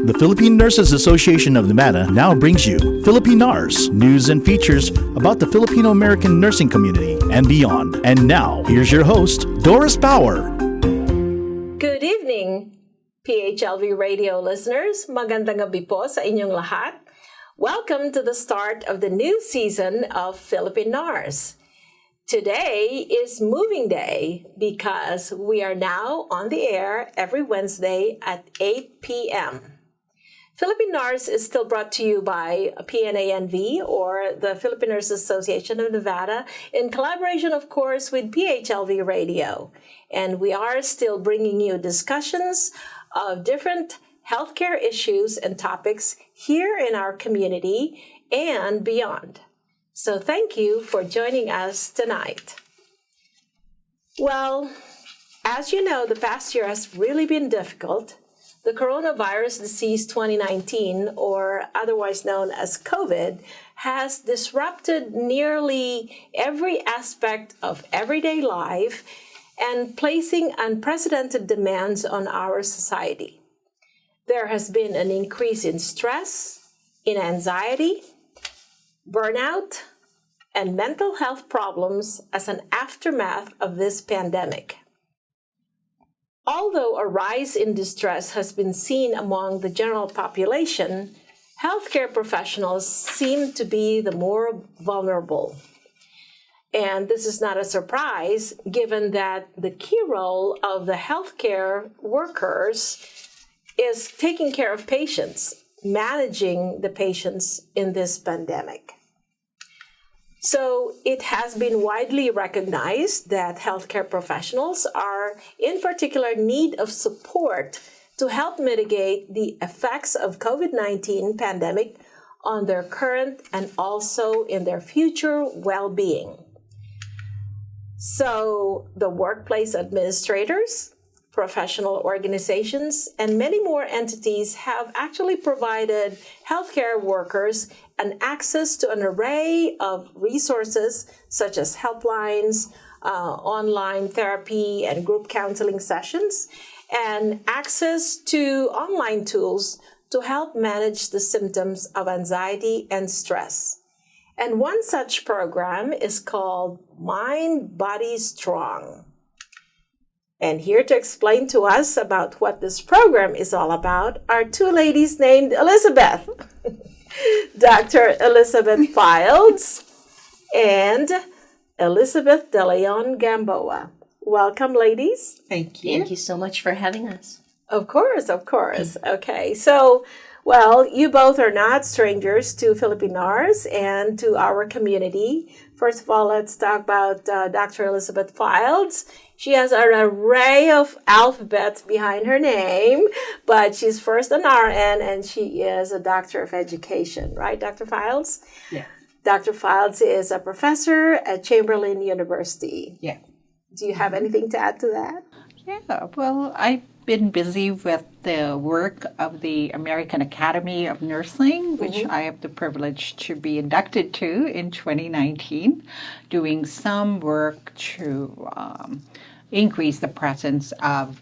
The Philippine Nurses Association of Nevada now brings you Philippine NARS, news and features about the Filipino-American nursing community and beyond. And now, here's your host, Doris Bauer. Good evening, PHLV radio listeners. Magandang gabi po sa inyong lahat. Welcome to the start of the new season of Philippine NARS. Today is moving day because we are now on the air every Wednesday at 8 p.m. Philippine NARS is still brought to you by PNANV, or the Philippine Nurses Association of Nevada, in collaboration, of course, with PHLV Radio. And we are still bringing you discussions of different healthcare issues and topics here in our community and beyond. So thank you for joining us tonight. Well, as you know, the past year has really been difficult. The coronavirus disease 2019, or otherwise known as COVID, has disrupted nearly every aspect of everyday life and placing unprecedented demands on our society. There has been an increase in stress, in anxiety, burnout, and mental health problems as an aftermath of this pandemic. Although a rise in distress has been seen among the general population, healthcare professionals seem to be the more vulnerable. And this is not a surprise, given that the key role of the healthcare workers is taking care of patients, managing the patients in this pandemic. So it has been widely recognized that healthcare professionals are in particular need of support to help mitigate the effects of COVID-19 pandemic on their current and also in their future well-being. So the workplace administrators, professional organizations, and many more entities have actually provided healthcare workers an access to an array of resources such as helplines, online therapy and group counseling sessions, and access to online tools to help manage the symptoms of anxiety and stress. And one such program is called Mind, Body, Strong. And here to explain to us about what this program is all about are two ladies named Elizabeth. Dr. Elizabeth Fildes and Elizabeth DeLeon Gamboa. Welcome, ladies. Thank you. Thank you so much for having us. Of course. Okay, so, well, you both are not strangers to Philippine NARS and to our community. First of all, let's talk about Dr. Elizabeth Fildes. She has an array of alphabets behind her name, but she's first an RN and she is a doctor of education, right, Dr. Fildes? Yeah. Dr. Fildes is a professor at Chamberlain University. Yeah. Do you have anything to add to that? Yeah, well, I've been busy with the work of the American Academy of Nursing, which I have the privilege to be inducted to in 2019, doing some work to increase the presence of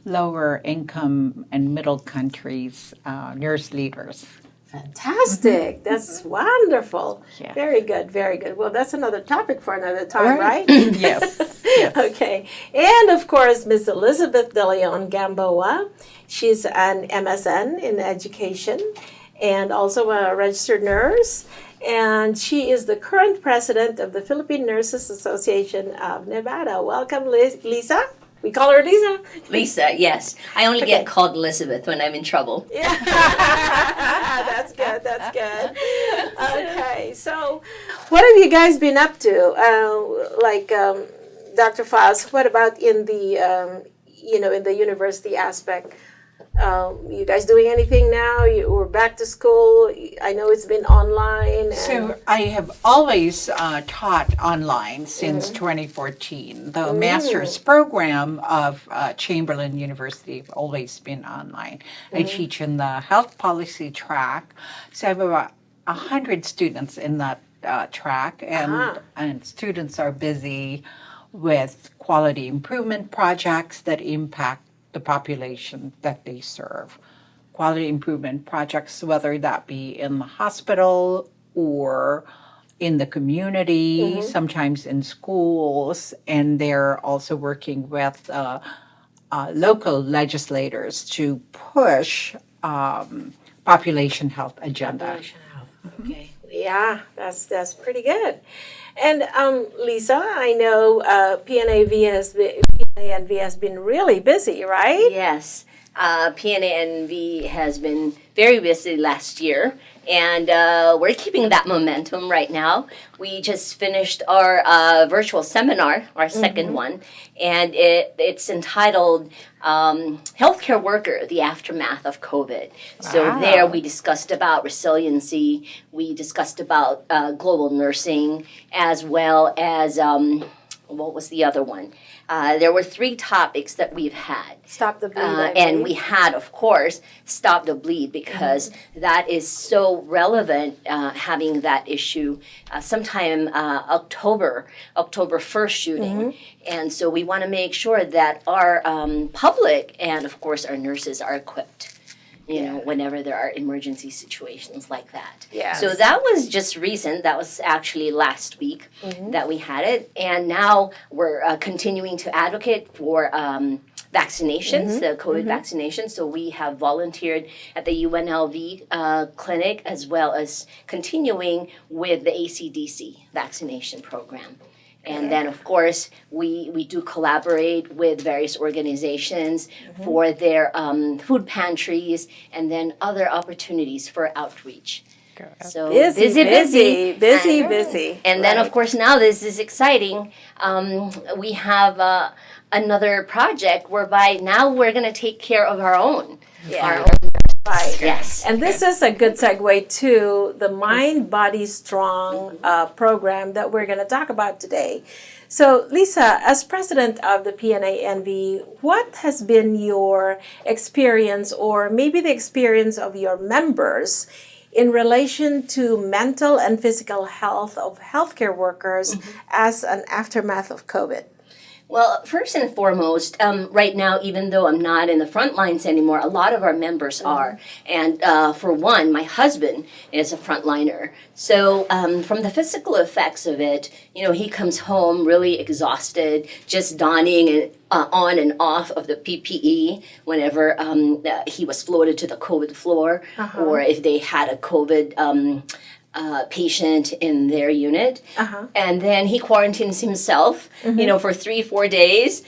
lower income and middle countries nurse leaders. Fantastic. That's wonderful. Yeah. Very good. Well, that's another topic for another time, right? Yes. Okay. And of course, Ms. Elizabeth DeLeon Gamboa. She's an MSN in education and also a registered nurse. And she is the current president of the Philippine Nurses Association of Nevada. Welcome, Lisa. We call her Lisa. Lisa, yes. I only get called Elizabeth when I'm in trouble. Yeah. That's good. Okay, so what have you guys been up to? Dr. Fildes, what about in the, in the university aspect? You guys doing anything now? We're back to school. I know it's been online. So I have always taught online since 2014. The master's program of Chamberlain University have always been online. I teach in the health policy track. So I have about 100 students in that track, and students are busy with quality improvement projects that impact the population that they serve. Quality improvement projects, whether that be in the hospital or in the community, sometimes in schools, and they're also working with local legislators to push population health agenda. Population health. Okay. Yeah, that's pretty good. And Lisa, I know PNAV has been really busy, right? Yes. PNANV has been very busy last year, and we're keeping that momentum right now. We just finished our virtual seminar, our second one, and it's entitled Healthcare Worker, the Aftermath of COVID. So there we discussed about resiliency, we discussed about global nursing, as well as, what was the other one? There were 3 topics that we've had. Stop the bleed. And we had, of course, Stop the Bleed, because that is so relevant, having that issue sometime October 1st shooting. And so we want to make sure that our public and, of course, our nurses are equipped. Whenever there are emergency situations like that. Yes. So that was just recent. That was actually last week that we had it. And now we're continuing to advocate for vaccinations, the COVID vaccinations. So we have volunteered at the UNLV clinic, as well as continuing with the ACDC vaccination program. And then, of course, we do collaborate with various organizations for their food pantries, and then other opportunities for outreach. So busy. And then, of course, now this is exciting. We have another project whereby now we're going to take care of our own. Our own. Right. Yes. And this is a good segue to the Mind, Body, Strong program that we're going to talk about today. So, Lisa, as president of the PNANV, what has been your experience, or maybe the experience of your members, in relation to mental and physical health of healthcare workers as an aftermath of COVID? Well, first and foremost, right now, even though I'm not in the front lines anymore, a lot of our members are. And for one, my husband is a frontliner. So from the physical effects of it, he comes home really exhausted, just donning on and off of the PPE whenever he was floated to the COVID floor, or if they had a COVID patient in their unit. And then he quarantines himself, for 3-4 days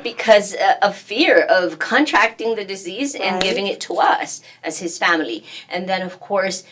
because of fear of contracting the disease and giving it to us as his family. And then, of course,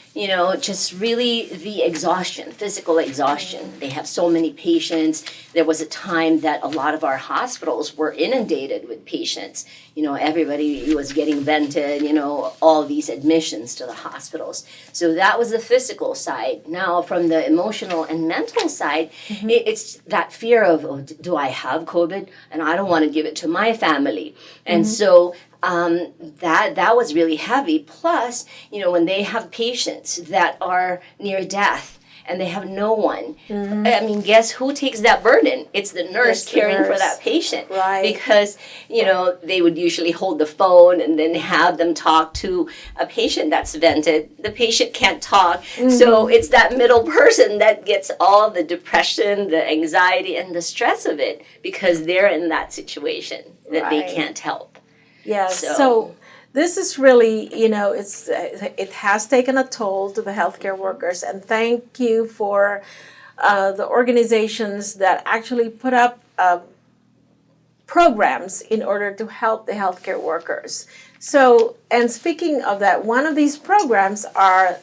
just really the exhaustion, physical exhaustion. They have so many patients. There was a time that a lot of our hospitals were inundated with patients. Everybody was getting vented, all these admissions to the hospitals. So that was the physical side. Now, from the emotional and mental side, it's that fear of, do I have COVID? And I don't want to give it to my family. And so that was really heavy. Plus, when they have patients that are near death, and they have no one. I mean, guess who takes that burden? It's the nurse caring for that patient. Right. Because, they would usually hold the phone and then have them talk to a patient that's vented. The patient can't talk. So it's that middle person that gets all the depression, the anxiety, and the stress of it because they're in that situation that they can't help. Yes. So this is really, it has taken a toll to the healthcare workers, and thank you for the organizations that actually put up programs in order to help the healthcare workers. So, and speaking of that, one of these programs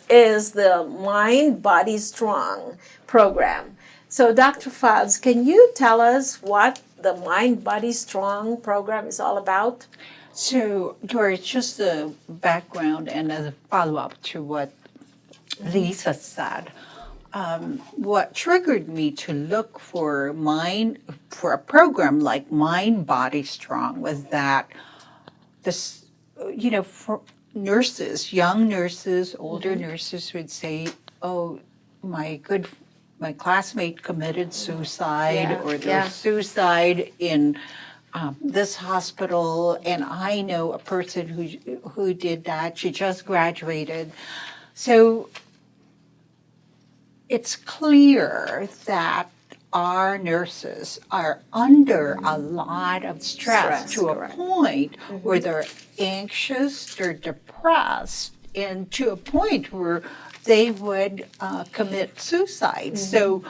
is the Mind, Body, Strong program. So, Dr. Fildes, can you tell us what the Mind, Body, Strong program is all about? So, Doris, just the background and as a follow-up to what Lisa said, what triggered me to look for a program like Mind, Body, Strong was that this, for nurses, young nurses, older nurses would say, "Oh, my classmate committed suicide, or there was suicide in this hospital, and I know a person who did that. She just graduated. So it's clear that our nurses are under a lot of stress to a point where they're anxious, they're depressed, and to a point where they would commit suicide. So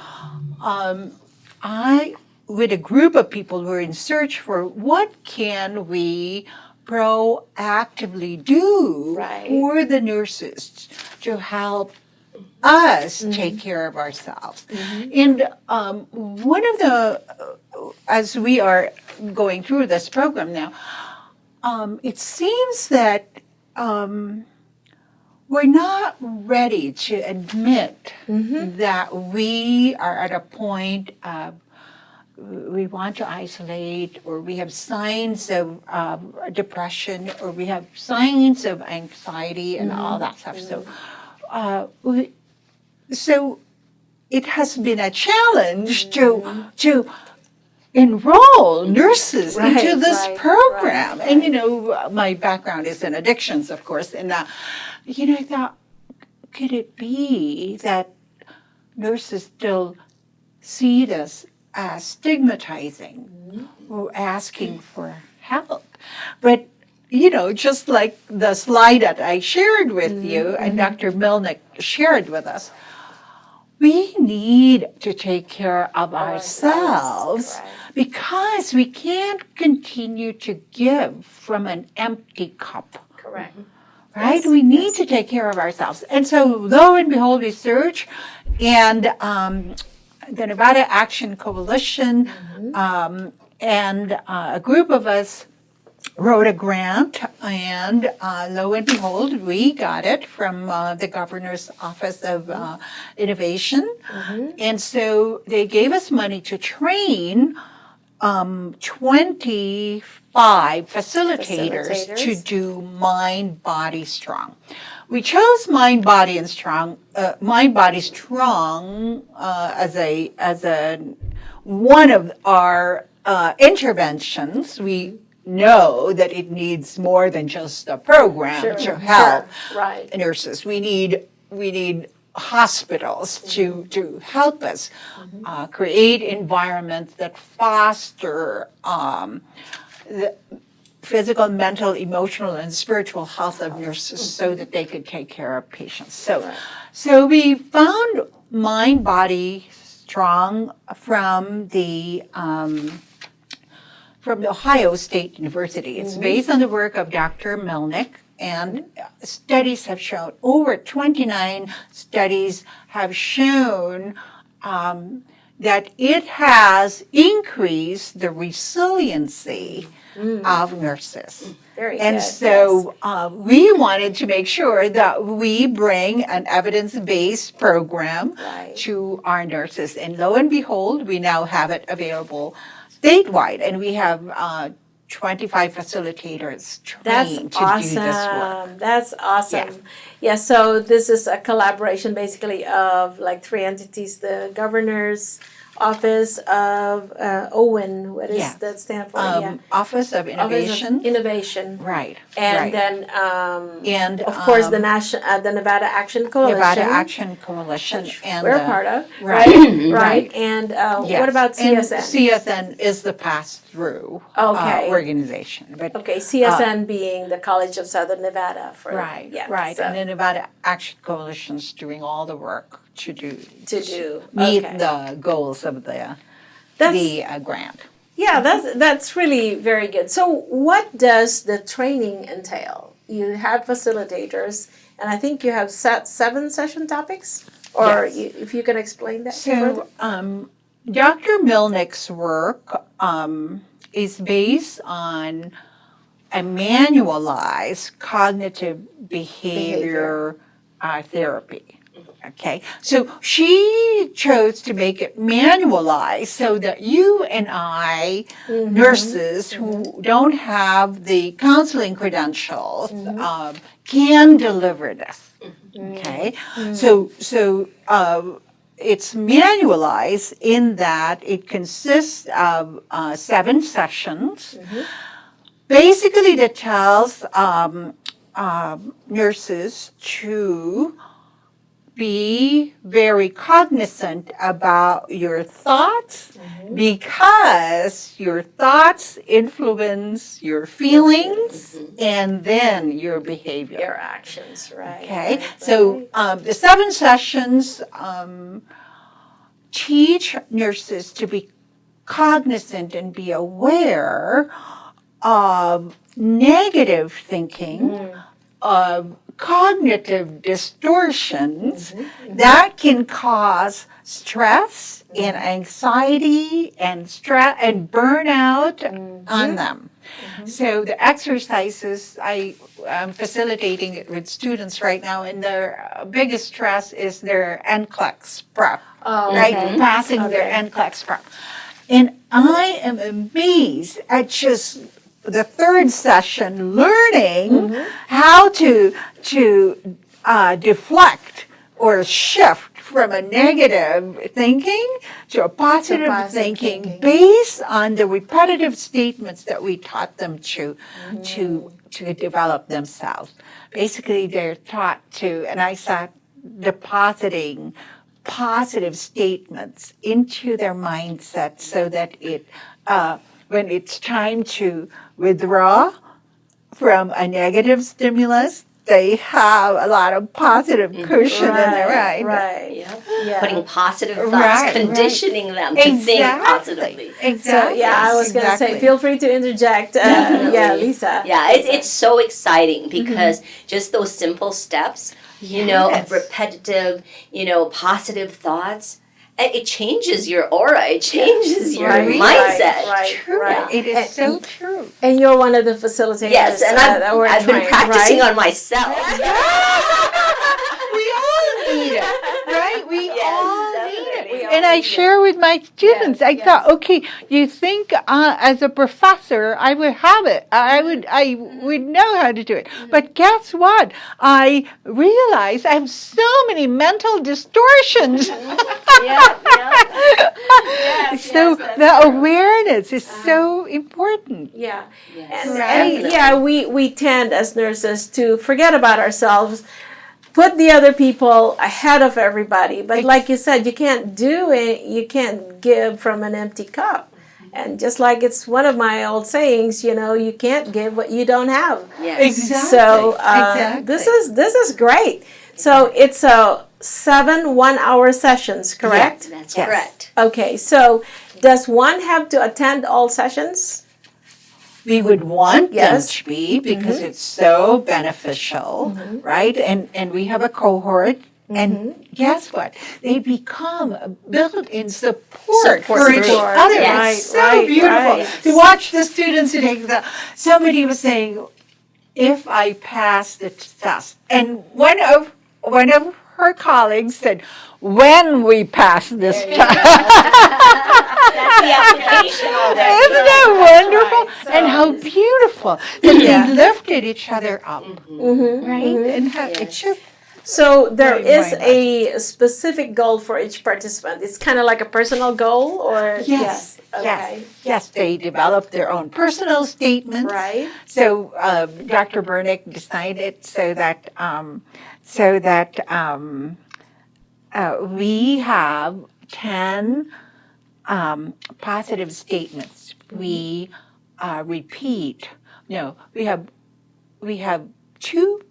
I, with a group of people who are in search for what can we proactively do for the nurses to help us take care of ourselves. And one of the, as we are going through this program now, it seems that we're not ready to admit that we are at a point of we want to isolate, or we have signs of depression, or we have signs of anxiety and all that stuff. So it has been a challenge to enroll nurses into this program. And, you know, my background is in addictions, of course. And, you know, I thought, could it be that nurses still see this as stigmatizing or asking for help? But, you know, just like the slide that I shared with you and Dr. Milnick shared with us, we need to take care of ourselves because we can't continue to give from an empty cup. Correct. Right? We need to take care of ourselves. And so, lo and behold, we search, and the Nevada Action Coalition and a group of us wrote a grant, and lo and behold, we got it from the Governor's Office of Innovation. And so they gave us money to train 25 facilitators to do Mind, Body, Strong. We chose Mind, Body, and Strong, Mind, Body, Strong as a one of our interventions. We know that it needs more than just a program to help nurses. We need hospitals to help us create environments that foster the physical, mental, emotional, and spiritual health of nurses so that they could take care of patients. So we found Mind, Body, Strong from the Ohio State University. It's based on the work of Dr. Milnick, and studies have shown, over 29 studies have shown that it has increased the resiliency of nurses. So we wanted to make sure that we bring an evidence-based program to our nurses. And lo and behold, we now have it available statewide, and we have 25 facilitators trained to do this work. That's awesome. Yeah, so this is a collaboration basically of like three entities: the Governor's Office of OWIN. What does that stand for? Office of Innovation. Office of Innovation. Right. And then, of course, the Nevada Action Coalition. Nevada Action Coalition. And we're part of. Right. And what about CSN? And CSN is the pass-through organization. But, CSN being the College of Southern Nevada. Right. And the Nevada Action Coalition is doing all the work to meet the goals of the grant. Yeah, that's really very good. So what does the training entail? You have facilitators, and I think you have 7 session topics, or if you can explain that. So Dr. Milnick's work is based on a manualized cognitive behavior therapy. Okay, so she chose to make it manualized so that you and I, nurses who don't have the counseling credentials, can deliver this. Okay, so it's manualized in that it consists of 7 sessions. Basically, that tells nurses to be very cognizant about your thoughts because your thoughts influence your feelings and then your behavior. Your actions, right? Okay, right, so right. the 7 sessions teach nurses to be cognizant and be aware of negative thinking, of cognitive distortions that can cause stress and anxiety and stress and burnout on them. So the exercises, I'm facilitating it with students right now, and their biggest stress is their NCLEX prep, right? Passing their NCLEX prep. And I am amazed at just the 3rd session learning how to deflect or shift from a negative thinking to a positive thinking based on the repetitive statements that we taught them to develop themselves. Basically, they're taught to, and I start depositing positive statements into their mindset so that when it's time to withdraw from a negative stimulus, they have a lot of positive cushion in their mind. Right. Yeah. Putting positive thoughts, Right, conditioning them to think positively. Exactly. So I was going to say, feel free to interject. Lisa. Yeah, it's so exciting because just those simple steps, of repetitive, positive thoughts, it changes your aura. It changes your mindset. Right. It is so true. And you're one of the facilitators. Yes, and I've been practicing on myself. We all need it, right? We all definitely. need it. And I share with my students. I thought, okay, you think as a professor, I would have it. I would know how to do it. But guess what? I realized I have so many mental distortions. So the awareness is so important. Yeah. Yes. And we tend as nurses to forget about ourselves, put the other people ahead of everybody. But like you said, you can't do it, you can't give from an empty cup. And just like it's one of my old sayings, you can't give what you don't have. Yes. Exactly. So this is great. So it's 7 1-hour sessions, correct? That's correct. Okay, so does one have to attend all sessions? We would want them Yes. to be because it's so beneficial, right? And we have a cohort. And guess what? They become a built-in support for each Support. other. Yes. It's so beautiful to watch the students who take the. Somebody was saying, if I pass the test, and one of her colleagues said, when we pass this test. That's the application already. Isn't that wonderful? right. So- And how beautiful that they lifted each other up, right? And it's just So there Right, is right, a specific goal for each participant. It's kind of like a personal goal, or yes, okay, yes. They develop their own personal statements. right? So Dr. Bernick decided so that we have 10 positive statements. We repeat. No, we have 2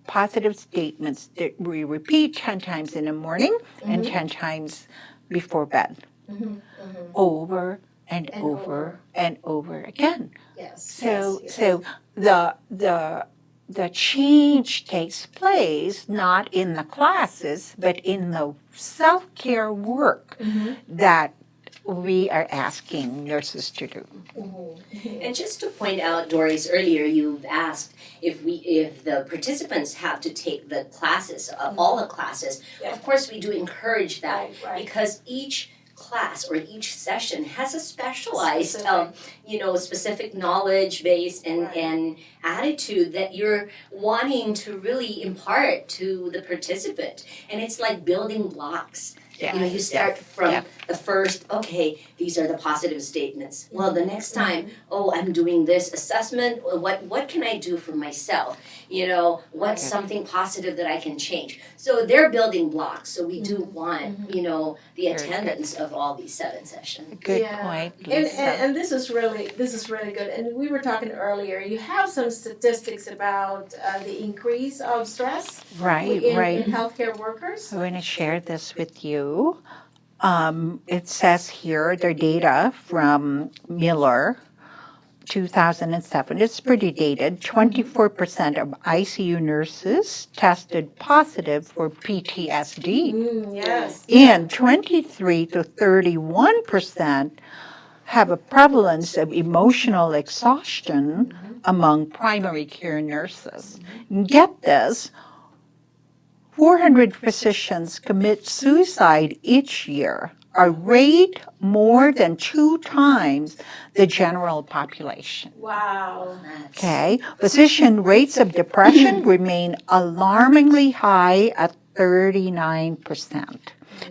positive statements that we repeat 10 times in the morning and 10 times before bed. Over and over and over again. Yes. So the change takes place not in the classes, but in the self-care work that we are asking nurses to do. And just to point out, Doris, earlier you've asked if the participants have to take the classes, all the classes. Yeah. Of course, we do encourage that Right. because each class or each session has a specialized, specific knowledge base and attitude that you're wanting to really impart to the participant. And it's like building blocks You start from Yeah. the first, okay, these are the positive statements. Well, the next time, I'm doing this assessment. What can I do for myself? What's something positive that I can change? So they're building blocks. So we do want, the attendance of all these 7 sessions. Good point, And, Lisa. and this is really good. And we were talking earlier. You have some statistics about the increase of stress Right, in right. healthcare workers. I'm going to share this with you. It says here their data from Miller, 2007. It's pretty dated. 24% of ICU nurses tested positive for PTSD. Yes. And 23 to 31% have a prevalence of emotional exhaustion among primary care nurses. And get this, 400 physicians commit suicide each year, a rate more than 2 times the general population. Wow. Okay, physician rates of depression remain alarmingly high at 39%.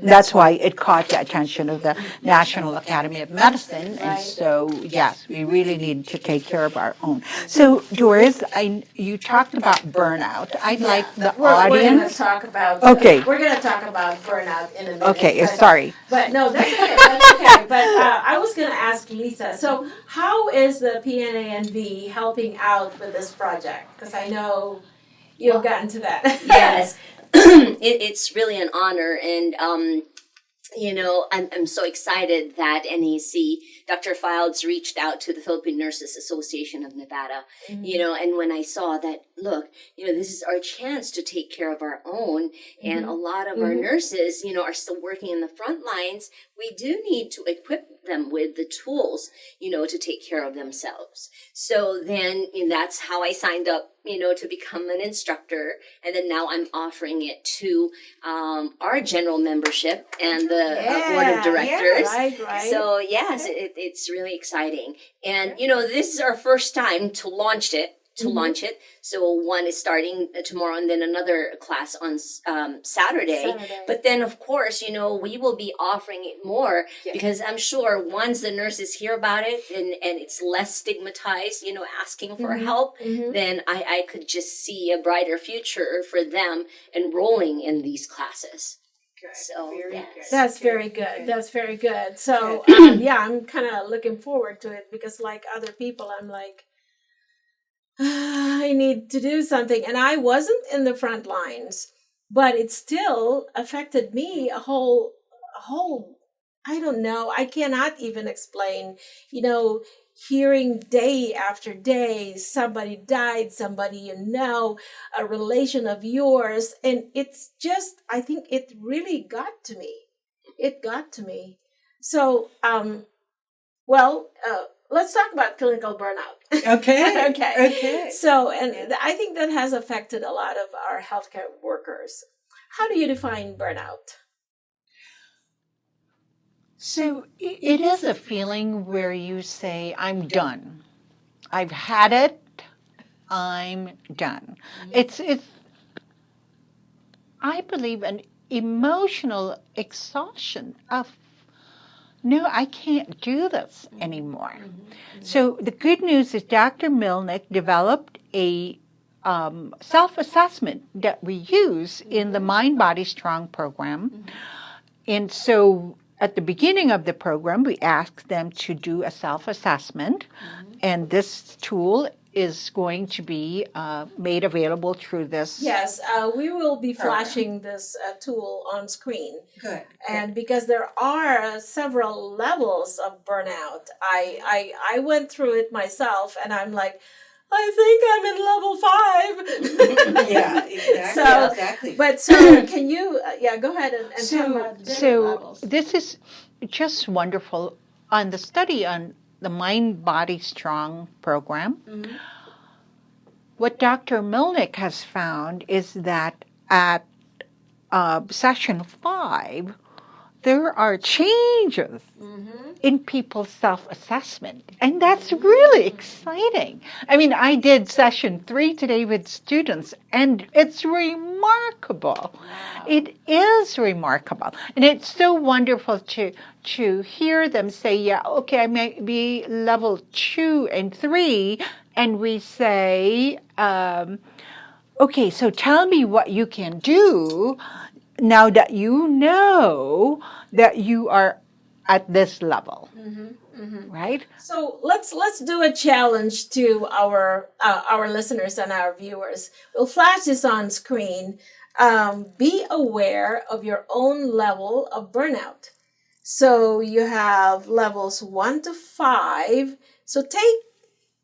That's why it caught the attention of the National Academy of Medicine. And so, yes, we really need to take care of our own. So, Doris, you talked about burnout. I'd like the We're going to audience. talk about. Okay. We're going to talk about burnout in a minute. Okay, but- sorry. But no, that's okay. That's okay. But I was going to ask Lisa. So, how is the PNANV helping out with this project? Because I know you've gotten to that. Yes. It's really an honor, and I'm so excited that NAC, Dr. Fildes, reached out to the Philippine Nurses Association of Nevada, and when I saw that, look, this is our chance to take care of our own, and a lot of our nurses, are still working in the front lines. We do need to equip them with the tools, to take care of themselves. So then that's how I signed up, to become an instructor. And then now I'm offering it to our general membership and the board of directors. Right. So yes, it's really exciting. And, this is our first time to launch it. So one is starting tomorrow and then another class on Saturday. But then, of course, we will be offering it more because I'm sure once the nurses hear about it and it's less stigmatized, asking for help, then I could just see a brighter future for them enrolling in these classes. So, yes. That's very good. That's very good. So, I'm kind of looking forward to it because, like other people, I'm like, I need to do something. And I wasn't in the front lines, but it still affected me a whole, I don't know. I cannot even explain, hearing day after day, somebody died, somebody a relation of yours. And it's just, I think it really got to me. It got to me. So, let's talk about clinical burnout. Okay. Okay. So, and I think that has affected a lot of our healthcare workers. How do you define burnout? So it is a feeling where you say, I'm done. I've had it. I'm done. It's I believe, an emotional exhaustion of, no, I can't do this anymore. So the good news is Dr. Milnick developed a self-assessment that we use in the Mind, Body, Strong program. And so at the beginning of the program, we ask them to do a self-assessment. And this tool is going to be made available through this. Yes, we will be flashing this tool on screen. Good. And because there are several levels of burnout, I went through it myself, and I'm like, I think I'm in level 5. Yeah, exactly. So, exactly. But so can you, go ahead and talk about the different levels. This is just wonderful. On the study on the Mind, Body, Strong program, what Dr. Milnick has found is that at session 5, there are changes in people's self-assessment. And that's really exciting. I mean, I did session 3 today with students, and it's remarkable. Wow. It is remarkable. And it's so wonderful to hear them say, yeah, okay, I may be level 2 and 3, and we say, okay, so tell me what you can do now that you know that you are at this level, right? So let's do a challenge to our listeners and our viewers. We'll flash this on screen. Be aware of your own level of burnout. So you have levels 1 to 5. So take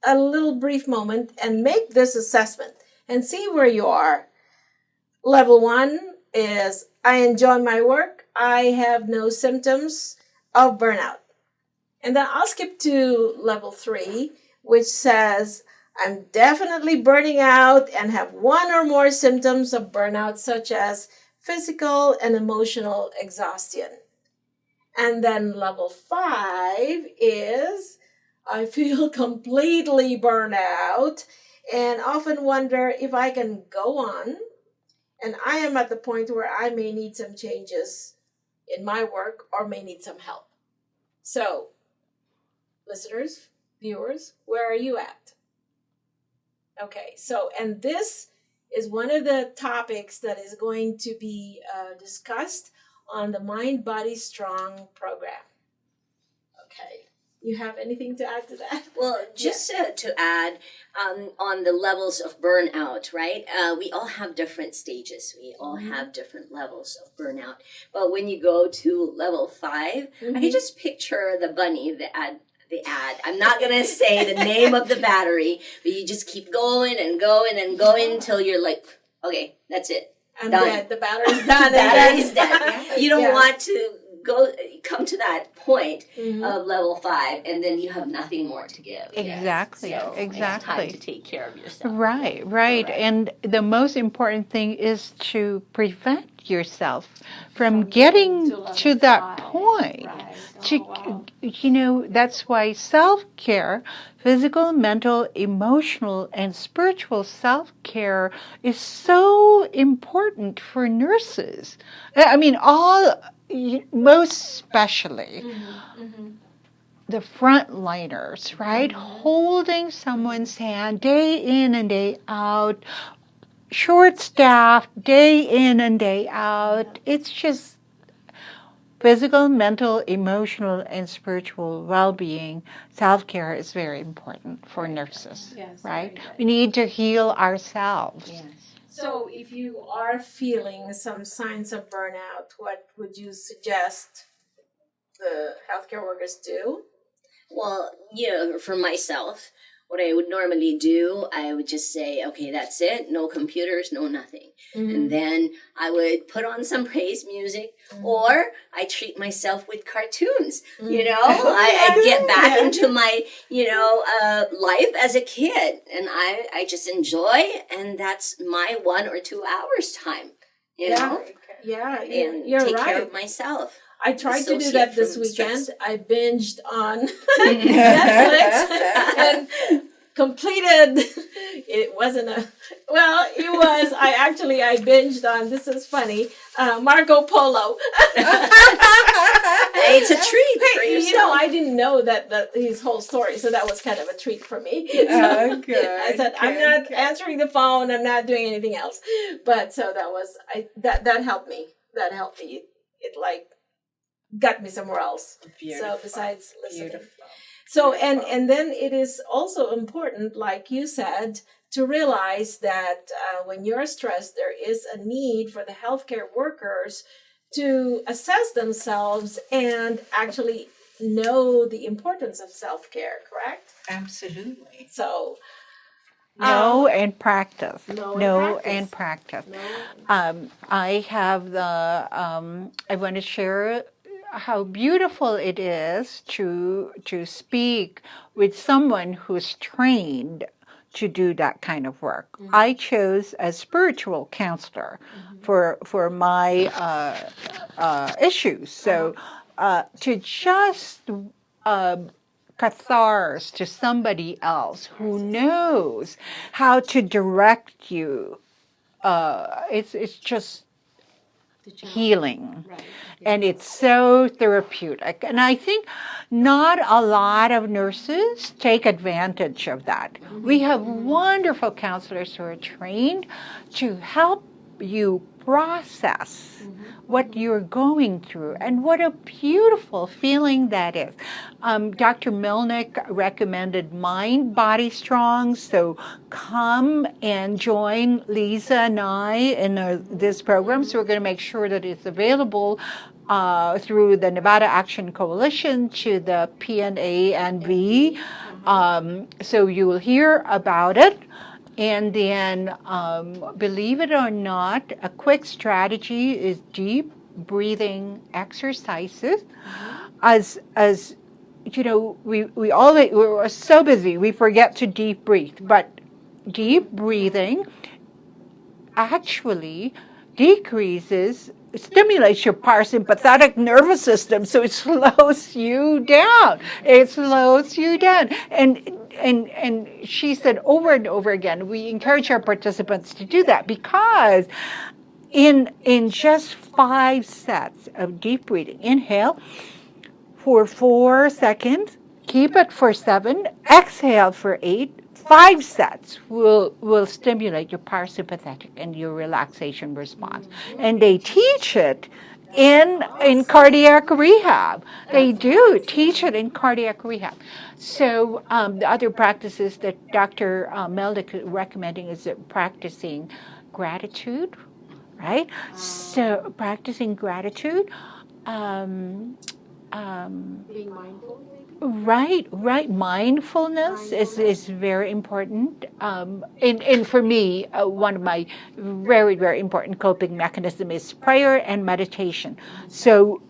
a little brief moment and make this assessment and see where you are. Level 1 is I enjoy my work. I have no symptoms of burnout. And then I'll skip to level 3, which says I'm definitely burning out and have 1 or more symptoms of burnout, such as physical and emotional exhaustion. And then level 5 is I feel completely burned out and often wonder if I can go on. And I am at the point where I may need some changes in my work or may need some help. So, listeners, viewers, where are you at? Okay, so, and this is one of the topics that is going to be discussed on the Mind, Body, Strong program. Okay. You have anything to add to that? Well, just to add on the levels of burnout, right? We all have different stages. We all have different levels of burnout. But when you go to level 5, I can just picture the bunny, the ad. I'm not going to say the name of the battery, but you just keep going and going and going until you're like, okay, that's it. I'm done. dead. The battery's done. The battery's dead. You don't want to come to that point of level 5, and then you have nothing more to give. Exactly. So exactly. It's time to take care of yourself. Right. And the most important thing is to prevent yourself from getting to that point. That's why self-care, physical, mental, emotional, and spiritual self-care is so important for nurses. I mean, most especially the frontliners, right? Holding someone's hand day in and day out, short-staffed day in and day out. It's just physical, mental, emotional, and spiritual well-being. Self-care is very important for nurses, right? We need to heal ourselves. Yes. So if you are feeling some signs of burnout, what would you suggest the healthcare workers do? Well, for myself, what I would normally do, I would just say, okay, that's it. No computers, no nothing. And then I would put on some praise music, or I treat myself with cartoons. I get back into my, life as a kid, and I just enjoy, and that's my 1 or 2 hours time, Yeah, and you're take right. care of myself. I tried to do that this weekend. Stress. I binged on Netflix and completed. It wasn't it was. I binged on, this is funny, Marco Polo. It's a treat for yourself. I didn't know that his whole story, so that was kind of a treat for me. So I said, I'm not answering the phone. I'm not doing anything else. But so that was, that helped me. That helped me. It got me somewhere else. Beautiful. So besides listening. Beautiful. So, and then it is also important, like you said, to realize that when you're stressed, there is a need for the healthcare workers to assess themselves and actually know the importance of self-care, correct? Absolutely. So, Know and practice. Know and practice. I have I want to share how beautiful it is to speak with someone who's trained to do that kind of work. I chose a spiritual counselor for my issues. So to just catharsis to somebody else who knows how to direct you, it's just healing. Right. And it's so therapeutic. And I think not a lot of nurses take advantage of that. We have wonderful counselors who are trained to help you process what you're going through. And what a beautiful feeling that is. Dr. Milnick recommended Mind, Body, Strong. So come and join Lisa and I in this program. So we're going to make sure that it's available through the Nevada Action Coalition to the PNA&B. So you will hear about it. And then, believe it or not, a quick strategy is deep breathing exercises. As you know, we're so busy, we forget to deep breathe. But deep breathing actually stimulates your parasympathetic nervous system, so it slows you down. And she said over and over again, we encourage our participants to do that because in just 5 sets of deep breathing, inhale for 4 seconds, keep it for 7, exhale for 8. 5 sets will stimulate your parasympathetic and your relaxation response. And they teach it in cardiac rehab. They do teach it in cardiac rehab. So the other practices that Dr. Meldick is recommending is practicing gratitude, right? So practicing gratitude. Being mindful, maybe? Right. Mindfulness is very important. And for me, one of my very, very important coping mechanism is prayer and meditation. So,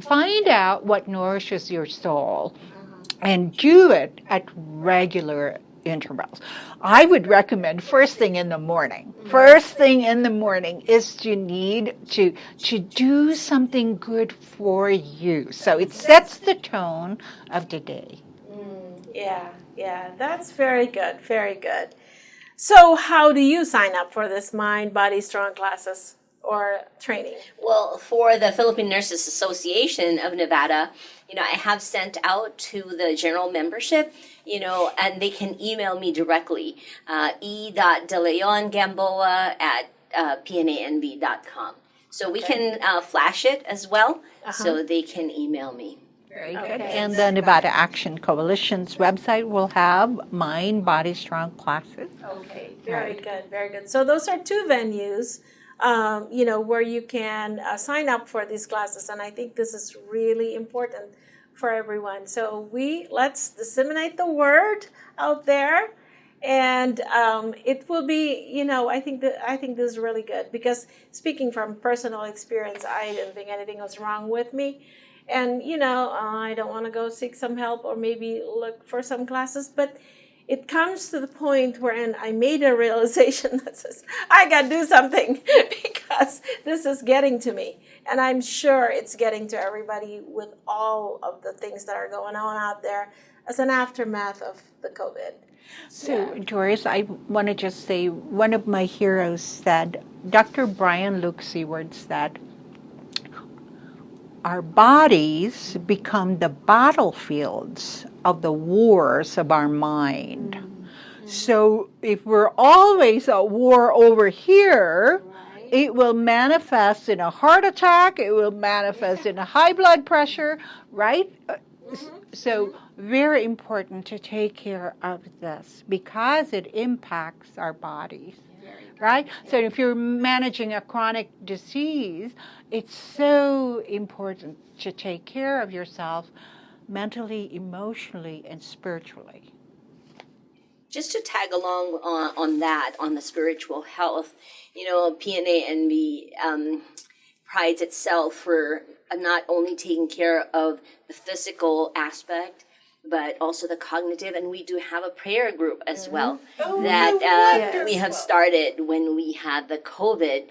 find out what nourishes your soul and do it at regular intervals. I would recommend first thing in the morning. First thing in the morning is you need to do something good for you. So it sets the tone of the day. Yeah, that's very good, very good. So how do you sign up for this Mind, Body, Strong classes or training? Well, for the Philippine Nurses Association of Nevada, I have sent out to the general membership, and they can email me directly, e.DeLeon Gamboa at pnanb.com. So we can flash it as well, so they can email me. Very good. And the Nevada Action Coalition's website will have Mind, Body, Strong classes. Okay, very good, very good. So those are 2 venues, where you can sign up for these classes, and I think this is really important for everyone. So let's disseminate the word out there, and it will be, I think this is really good because speaking from personal experience, I didn't think anything was wrong with me. And, I don't want to go seek some help or maybe look for some classes. But it comes to the point wherein I made a realization that says, I got to do something because this is getting to me. And I'm sure it's getting to everybody with all of the things that are going on out there as an aftermath of the COVID. So, Doris, I want to just say one of my heroes said, Dr. Brian Luke Seward said, our bodies become the battlefields of the wars of our mind. So if we're always at war over here, it will manifest in a heart attack, it will manifest in a high blood pressure, right? So very important to take care of this because it impacts our bodies. Right? So if you're managing a chronic disease, it's so important to take care of yourself mentally, emotionally, and spiritually. Just to tag along on the spiritual health, PNA&B prides itself for not only taking care of the physical aspect, but also the cognitive, and we do have a prayer group as well Oh, that we have wonderful. started when we had the COVID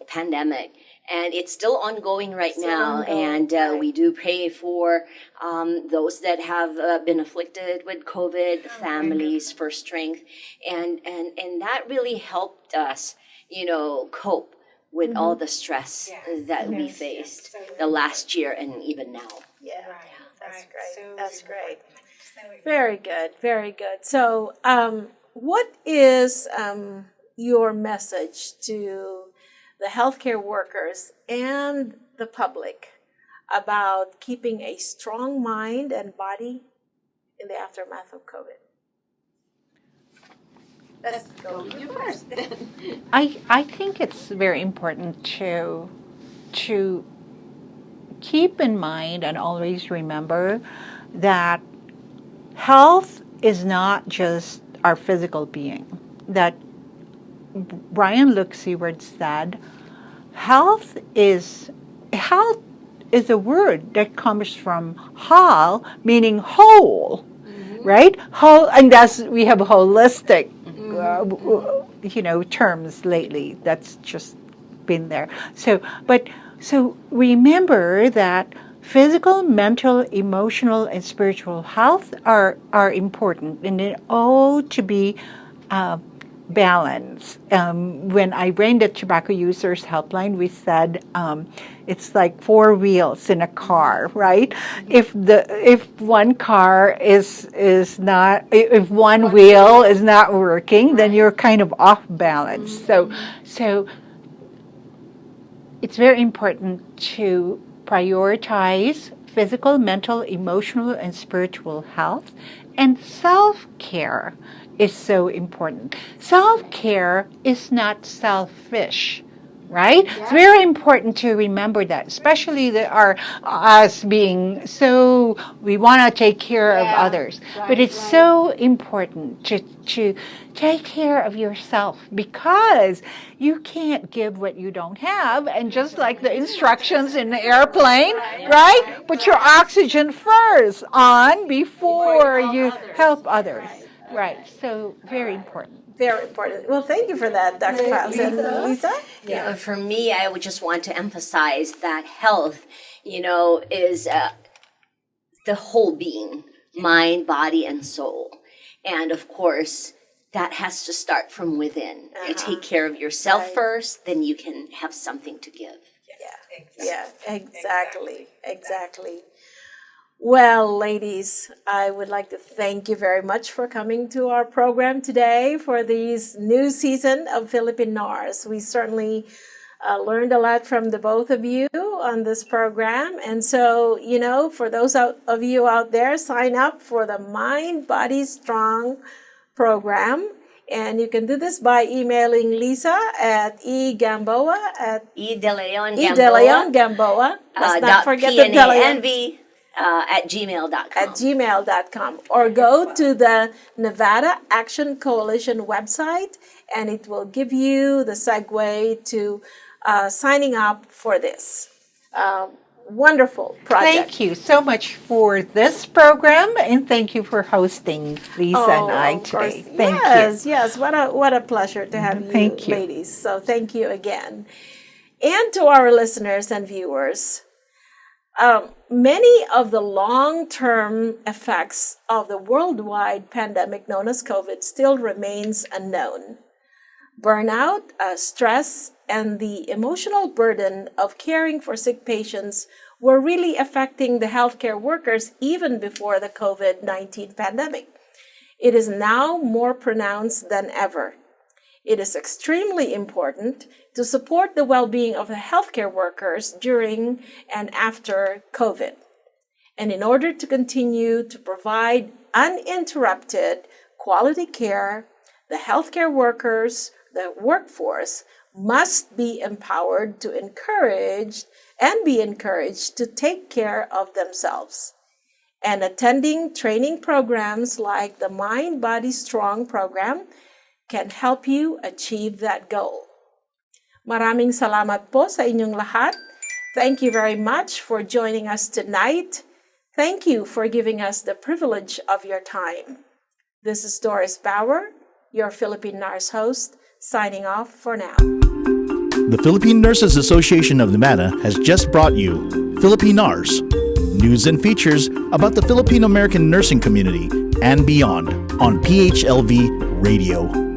pandemic. And it's still ongoing right now. And we do pray for those that have been afflicted with COVID, families for strength. And that really helped us, cope with all the stress that we faced the last year and even now. Yeah, that's Right. great. So That's great. So Very good. Very good. So, what is your message to the healthcare workers and the public about keeping a strong mind and body in the aftermath of COVID? Let's go. You first. I think it's very important to keep in mind and always remember that health is not just our physical being. That Brian Luke Seward said, health is a word that comes from hal, meaning whole, right? Whole, and that's we have holistic, terms lately. That's just been there. So remember that physical, mental, emotional, and spiritual health are important, and they all to be balanced. When I ran the tobacco users helpline, we said it's like four wheels in a car, right? If one car is not, if one wheel is not working, then you're kind of off balance. So it's very important to prioritize physical, mental, emotional, and spiritual health. And self-care is so important. Self-care is not selfish, right? Yeah. It's very important to remember that, especially us being so, we want to take care of others. Right, but it's so important to take care of yourself, because you can't give what you don't have. And just like the instructions in the airplane, right? Put your oxygen first on before you help others. Right. So very important. Very important. Well, thank you for that, Dr. Files. And Lisa? Yeah, for me, I would just want to emphasize that health, is the whole being, mind, body, and soul. And of course, that has to start from within. You take care of yourself first, then you can have something to give. Yeah, exactly. Well, ladies, I would like to thank you very much for coming to our program today for this new season of Philippine NARS. We certainly learned a lot from the both of you on this program. And so, for those of you out there, sign up for the Mind, Body, Strong program. And you can do this by emailing Lisa at Gamboa at DeLeon Gamboa. Let's not forget the DeLeon. At gmail.com. Or go to the Nevada Action Coalition website, and it will give you the segue to signing up for this wonderful project. Thank you so much for this program, and thank you for hosting Lisa and I today. Thank you. Yes, what a pleasure to have you, Thank you, ladies. So thank you again. And to our listeners and viewers, many of the long-term effects of the worldwide pandemic known as COVID still remains unknown. Burnout, stress, and the emotional burden of caring for sick patients were really affecting the healthcare workers even before the COVID-19 pandemic. It is now more pronounced than ever. It is extremely important to support the well-being of the healthcare workers during and after COVID. And in order to continue to provide uninterrupted quality care, the healthcare workers, the workforce, must be empowered to be encouraged to take care of themselves. And attending training programs like the Mind, Body, Strong program can help you achieve that goal. Maraming salamat po sa inyong lahat. Thank you very much for joining us tonight. Thank you for giving us the privilege of your time. This is Doris Bauer, your Philippine Nurse host, signing off for now. The Philippine Nurses Association of Nevada has just brought you Philippine Nars, news and features about the Filipino American nursing community and beyond on PHLV Radio.